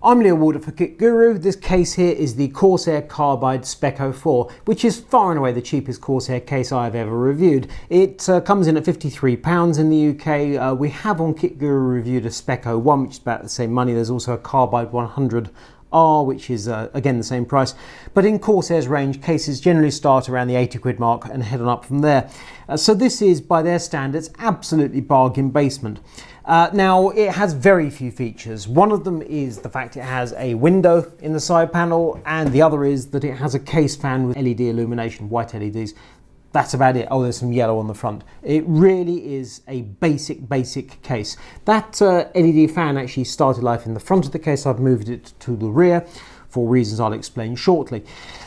I'm Leo Walder for Kit Guru. This case here is the Corsair Carbide SPEC-04, which is far and away the cheapest Corsair case I've ever reviewed. It comes in at £53 in the UK. We have on Kit Guru reviewed a SPEC-01, which is about the same money. There's also a Carbide 100R, which is again the same price. But in Corsair's range, cases generally start around the 80 quid mark and head on up from there. So this is, by their standards, absolutely bargain basement. Now, it has very few features. One of them is the fact it has a window in the side panel, and the other is that it has a case fan with LED illumination, white LEDs. That's about it. Oh, there's some yellow on the front. It really is a basic case. That LED fan actually started life in the front of the case. I've moved it to the rear for reasons I'll explain shortly.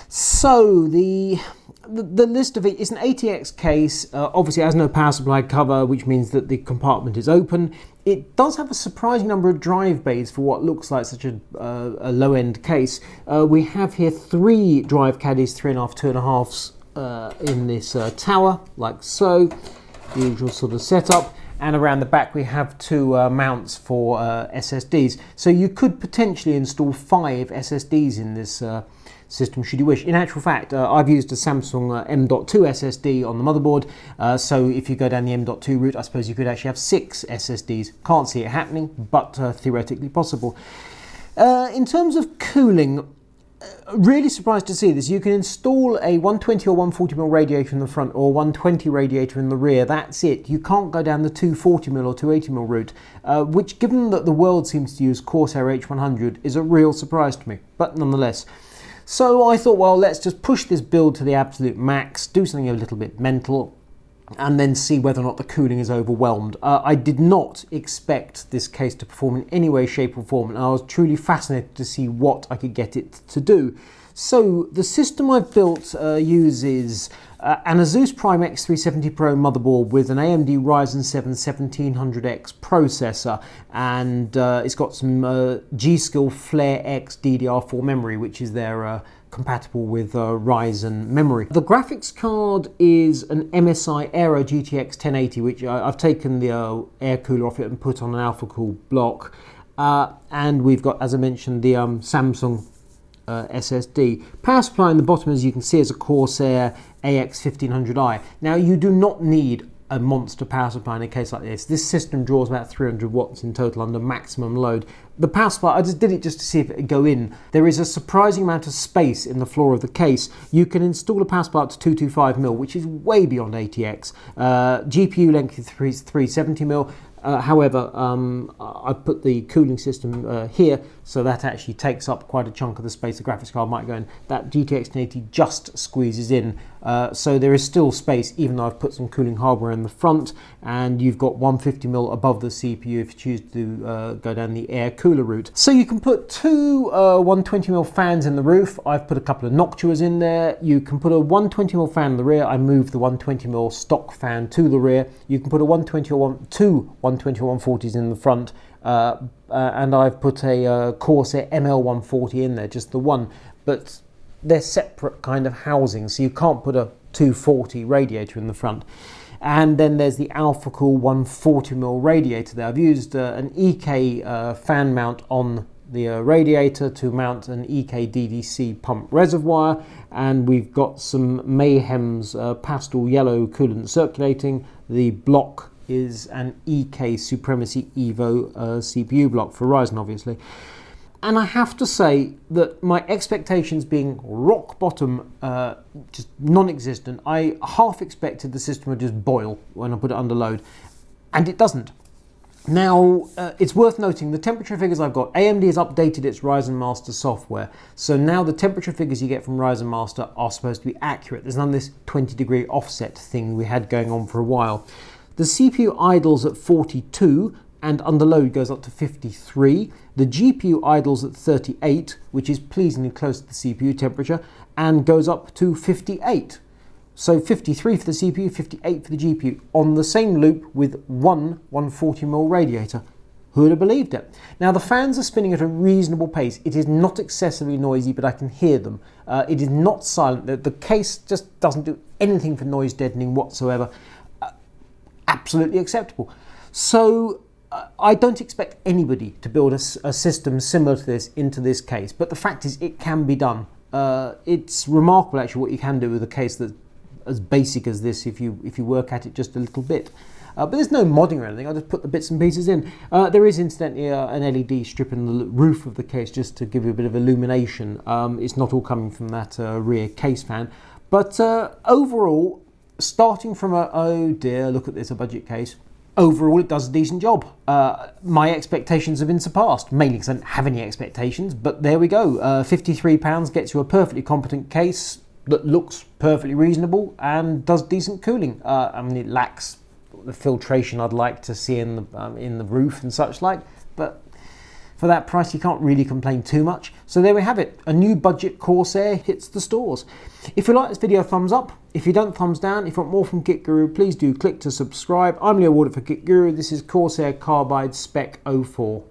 So the list of it is an ATX case. Obviously it has no power supply cover, which means that the compartment is open. It does have a surprising number of drive bays for what looks like such a low-end case. We have here 3 drive caddies, 3.5, 2.5s in this tower, like so. The usual sort of setup. And around the back we have 2 mounts for SSDs. So you could potentially install 5 SSDs in this system should you wish. In actual fact, I've used a Samsung M.2 SSD on the motherboard, so if you go down the M.2 route, I suppose you could actually have 6 SSDs. Can't see it happening, but theoretically possible. In terms of cooling, really surprised to see this. You can install a 120 or 140mm radiator in the front or 120 radiator in the rear. That's it. You can't go down the 240mm or 280mm route, which, given that the world seems to use Corsair H100, is a real surprise to me, but nonetheless. So I thought, well, let's just push this build to the absolute max, do something a little bit mental, and then see whether or not the cooling is overwhelmed. I did not expect this case to perform in any way, shape or form, and I was truly fascinated to see what I could get it to do. So the system I've built uses an Asus Prime X370 Pro motherboard with an AMD Ryzen 7 1700X processor, and it's got some G-Skill Flare X DDR4 memory, which is their compatible with Ryzen memory. The graphics card is an MSI Aero GTX 1080, which I've taken the air cooler off it and put on an Watercooled block. And we've got, as I mentioned, the Samsung SSD. Power supply in the bottom, as you can see, is a Corsair AX1500i. Now, you do not need a monster power supply in a case like this. This system draws about 300 watts in total under maximum load. The power supply, I just did it just to see if it would go in. There is a surprising amount of space in the floor of the case. You can install a power supply up to 225mm, which is way beyond ATX. GPU length is 370mm. However, I put the cooling system here, so that actually takes up quite a chunk of the space the graphics card might go in. That GTX 1080 just squeezes in, so there is still space, even though I've put some cooling hardware in the front, and you've got 150mm above the CPU if you choose to go down the air cooler route. So you can put 2 120mm fans in the roof. I've put a couple of noctuas in there. You can put a 120mm fan in the rear. I moved the 120mm stock fan to the rear. You can put a 120 or 2 120 or 140s in the front, and I've put a Corsair ML140 in there, just the one, but they're separate kind of housings, so you can't put a 240 radiator in the front. And then there's the Watercooled 140mm radiator there. I've used an EK fan mount on the radiator to mount an EK DDC pump reservoir, and we've got some Mayhem's pastel yellow coolant circulating. The block is an EK Supremacy Evo CPU block for Ryzen, obviously. And I have to say that my expectations being rock bottom, just non-existent, I half expected the system would just boil when I put it under load, and it doesn't. Now, it's worth noting the temperature figures I've got. AMD has updated its Ryzen Master software, so now the temperature figures you get from Ryzen Master are supposed to be accurate. There's none of this 20-degree offset thing we had going on for a while. The CPU idles at 42 and under load goes up to 53. The GPU idles at 38, which is pleasingly close to the CPU temperature, and goes up to 58. So 53 for the CPU, 58 for the GPU, on the same loop with one 140mm radiator. Who would have believed it? Now, the fans are spinning at a reasonable pace. It is not excessively noisy, but I can hear them. It is not silent. The case just doesn't do anything for noise deadening whatsoever. Absolutely acceptable. So I don't expect anybody to build a system similar to this into this case, but the fact is it can be done. It's remarkable actually what you can do with a case that's as basic as this if you work at it just a little bit. But there's no modding or anything, I just put the bits and pieces in. There is incidentally an LED strip in the roof of the case just to give you a bit of illumination. It's not all coming from that rear case fan. But overall, starting from oh dear, look at this, a budget case. Overall, it does a decent job. My expectations have been surpassed, mainly because I don't have any expectations, but there we go. £53 gets you a perfectly competent case that looks perfectly reasonable and does decent cooling. I mean, it lacks the filtration I'd like to see in the roof and such like, but for that price you can't really complain too much. So there we have it, a new budget Corsair hits the stores. If you like this video, thumbs up. If you don't, thumbs down. If you want more from Kit Guru, please do click to subscribe. I'm Leo Warder for Kit Guru. This is Corsair Carbide SPEC-04.